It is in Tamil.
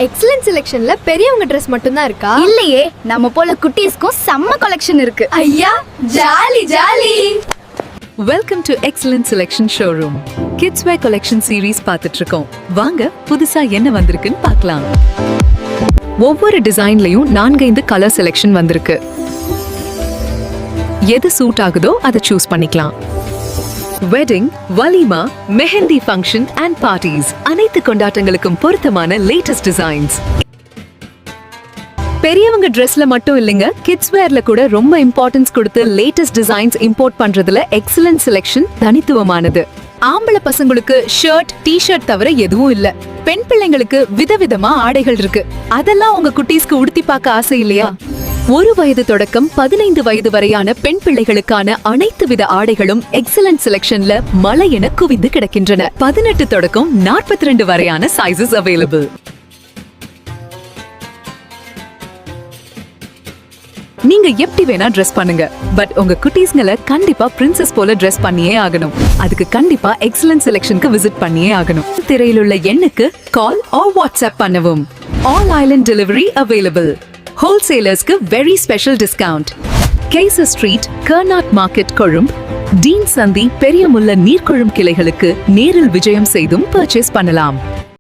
எக்ஸலன்ட் செலக்ஷன்ல பெரியவங்க Dress மட்டும் தான் இருக்கா? இல்லையே, நம்ம போல குட்டீஸ்க்கும் செம்ம கலெக்ஷன் இருக்கு. ஐயா jolly jolly. Welcome to excellent selection showroom. Kids where collection series பார்த்துட்டு இருக்கோம். வாங்க புதுசா என்ன வந்திருக்குன்னு பார்க்கலாம். ஒவ்வொரு டிசைன்லயும் 4-5 கலர் செலக்ஷன் வந்திருக்கு. எது சூட் ஆகுதோ அதை சூஸ் பண்ணிக்கலாம். வெட்டிங், வலிமா, மெஹந்தி ஃபங்க்ஷன் அண்ட் பார்ட்டிஸ் அனைத்து கொண்டாட்டங்களுக்கும் பொருத்தமான லேட்டஸ்ட் டிசைன்ஸ். பெரியவங்க Dressல மட்டும் இல்லைங்க, கிட்ஸ் வேர்ல கூட ரொம்ப இம்பார்ட்டன்ஸ் கொடுத்து லேட்டஸ்ட் டிசைன்ஸ் இம்போர்ட் பண்றதுல எக்ஸலன்ட் செலக்ஷன் தனித்துவமானது. ஆம்பளை பசங்களுக்கு ஷர்ட், டி-ஷர்ட் தவிர எதுவும் இல்ல. பெண் பிள்ளைங்களுக்கு விதவிதமா ஆடைகள் இருக்கு. அதெல்லாம் உங்க குட்டீஸ்க்கு உடுத்தி பார்க்க ஆசை இல்லையா? 1 வயது தொடக்கம் 15 வயது வரையான பெண் பிள்ளைகளுக்கான அனைத்து வித ஆடைகளும் எக்ஸலன்ட் செலக்ஷன்ல மலை என குவிந்து கிடக்கின்றன. 18 தொடக்கம் 42 வரையான சைசஸ் அவைலபிள். நீங்க எப்படி வேணா Dress பண்ணுங்க, பட் உங்க குட்டீஸ்களை கண்டிப்பா பிரின்சஸ் போல Dress பண்ணியே ஆகணும். அதுக்கு கண்டிப்பா எக்ஸலன்ட் செலக்ஷனுக்கு விசிட் பண்ணியே ஆகணும். திரையில் உள்ள எண்ணுக்கு கால் ஆர் வாட்ஸ்அப் பண்ணவும். All island delivery available. ஹோல்சேலர்ஸ்க்கு very special discount. Keyzer Street, கர்நாட் மார்க்கெட், கொழும்பு, டீன் சந்தி, பெரியமுல்ல நீர்கொழும் கிளைகளுக்கு நேரில் விஜயம் செய்தும் பர்ச்சேஸ் பண்ணலாம்.